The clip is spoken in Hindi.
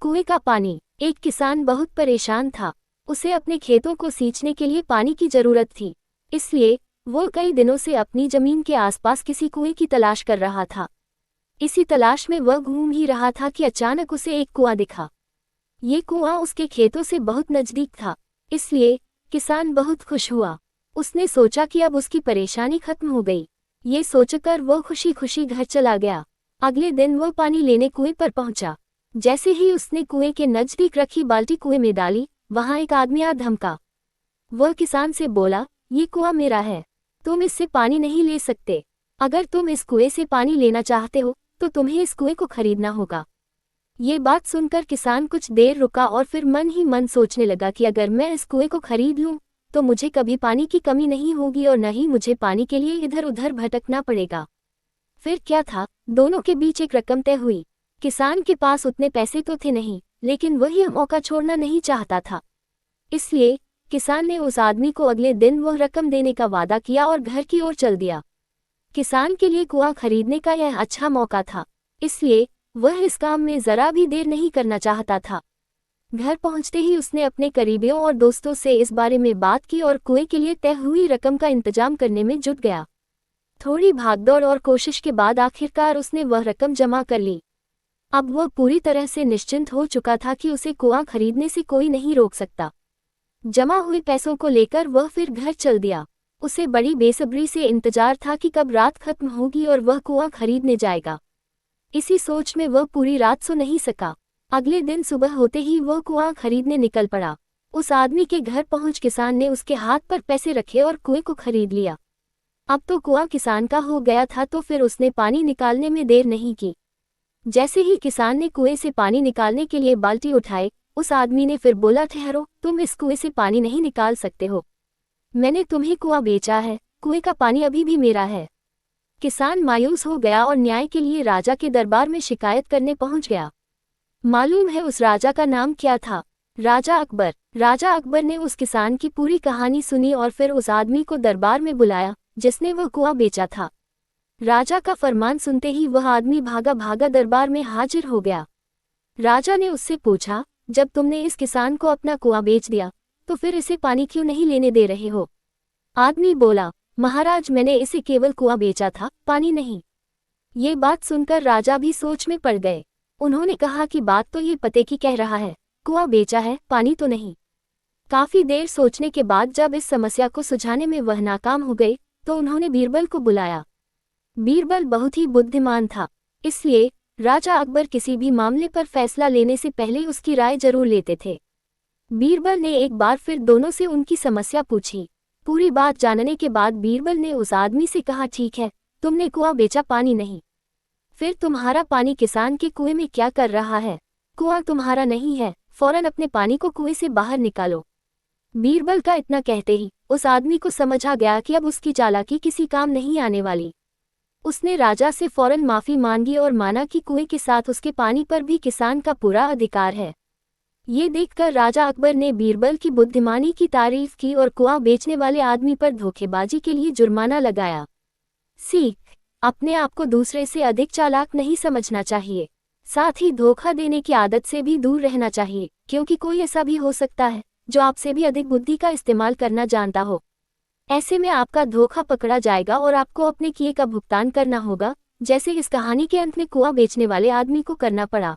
कुएं का पानी। एक किसान बहुत परेशान था। उसे अपने खेतों को सींचने के लिए पानी की जरूरत थी। इसलिए वो कई दिनों से अपनी जमीन के आसपास किसी कुएं की तलाश कर रहा था। इसी तलाश में वह घूम ही रहा था कि अचानक उसे एक कुआं दिखा। ये कुआं उसके खेतों से बहुत नजदीक था, इसलिए किसान बहुत खुश हुआ। उसने सोचा कि अब उसकी परेशानी खत्म हो गई। ये सोचकर वो खुशी खुशी घर चला गया। अगले दिन वो पानी लेने कुएं पर पहुंचा। जैसे ही उसने कुएं के नजदीक रखी बाल्टी कुएं में डाली, वहां एक आदमी आ धमका। वह किसान से बोला, ये कुआं मेरा है, तुम इससे पानी नहीं ले सकते। अगर तुम इस कुएं से पानी लेना चाहते हो तो तुम्हें इस कुएं को खरीदना होगा। ये बात सुनकर किसान कुछ देर रुका और फिर मन ही मन सोचने लगा कि अगर मैं इस कुएं को खरीद लूं तो मुझे कभी पानी की कमी नहीं होगी और न ही मुझे पानी के लिए इधर उधर भटकना पड़ेगा। फिर क्या था, दोनों के बीच एक रकम तय हुई। किसान के पास उतने पैसे तो थे नहीं, लेकिन वह यह मौका छोड़ना नहीं चाहता था। इसलिए किसान ने उस आदमी को अगले दिन वह रकम देने का वादा किया और घर की ओर चल दिया। किसान के लिए कुआं खरीदने का यह अच्छा मौका था, इसलिए वह इस काम में जरा भी देर नहीं करना चाहता था। घर पहुंचते ही उसने अपने करीबियों और दोस्तों से इस बारे में बात की और कुएं के लिए तय हुई रकम का इंतजाम करने में जुट गया। थोड़ी भागदौड़ और कोशिश के बाद आखिरकार उसने वह रकम जमा कर ली। अब वह पूरी तरह से निश्चिंत हो चुका था कि उसे कुआं खरीदने से कोई नहीं रोक सकता। जमा हुए पैसों को लेकर वह फिर घर चल दिया। उसे बड़ी बेसब्री से इंतजार था कि कब रात खत्म होगी और वह कुआं खरीदने जाएगा। इसी सोच में वह पूरी रात सो नहीं सका। अगले दिन सुबह होते ही वह कुआं खरीदने निकल पड़ा। उस आदमी के घर पहुंच किसान ने उसके हाथ पर पैसे रखे और कुएं को खरीद लिया। अब तो कुआं किसान का हो गया था, तो फिर उसने पानी निकालने में देर नहीं की। जैसे ही किसान ने कुएं से पानी निकालने के लिए बाल्टी उठाई, उस आदमी ने फिर बोला, ठहरो, तुम इस कुएं से पानी नहीं निकाल सकते हो। मैंने तुम्हें कुआं बेचा है, कुएं का पानी अभी भी मेरा है। किसान मायूस हो गया और न्याय के लिए राजा के दरबार में शिकायत करने पहुंच गया। मालूम है उस राजा का नाम क्या था? राजा अकबर। राजा अकबर ने उस किसान की पूरी कहानी सुनी और फिर उस आदमी को दरबार में बुलाया जिसने वह कुआं बेचा था। राजा का फरमान सुनते ही वह आदमी भागा भागा दरबार में हाजिर हो गया। राजा ने उससे पूछा, जब तुमने इस किसान को अपना कुआं बेच दिया तो फिर इसे पानी क्यों नहीं लेने दे रहे हो? आदमी बोला, महाराज, मैंने इसे केवल कुआं बेचा था, पानी नहीं। ये बात सुनकर राजा भी सोच में पड़ गए। उन्होंने कहा कि बात तो ये पते की कह रहा है, कुआं बेचा है, पानी तो नहीं। काफी देर सोचने के बाद जब इस समस्या को सुलझाने में वह नाकाम हो गए तो उन्होंने बीरबल को बुलाया। बीरबल बहुत ही बुद्धिमान था, इसलिए राजा अकबर किसी भी मामले पर फैसला लेने से पहले उसकी राय जरूर लेते थे। बीरबल ने एक बार फिर दोनों से उनकी समस्या पूछी। पूरी बात जानने के बाद बीरबल ने उस आदमी से कहा, ठीक है, तुमने कुआं बेचा, पानी नहीं। फिर तुम्हारा पानी किसान के कुएं में क्या कर रहा है? कुआं तुम्हारा नहीं है, फौरन अपने पानी को कुएं से बाहर निकालो। बीरबल का इतना कहते ही उस आदमी को समझ आ गया कि अब उसकी चालाकी किसी काम नहीं आने वाली। उसने राजा से फौरन माफी मांगी और माना कि कुएं के साथ उसके पानी पर भी किसान का पूरा अधिकार है। ये देखकर राजा अकबर ने बीरबल की बुद्धिमानी की तारीफ की और कुआं बेचने वाले आदमी पर धोखेबाजी के लिए जुर्माना लगाया। सीख: अपने आप को दूसरे से अधिक चालाक नहीं समझना चाहिए, साथ ही धोखा देने की आदत से भी दूर रहना चाहिए, क्योंकि कोई ऐसा भी हो सकता है जो आपसे भी अधिक बुद्धि का इस्तेमाल करना जानता हो। ऐसे में आपका धोखा पकड़ा जाएगा और आपको अपने किए का भुगतान करना होगा, जैसे इस कहानी के अंत में कुआं बेचने वाले आदमी को करना पड़ा।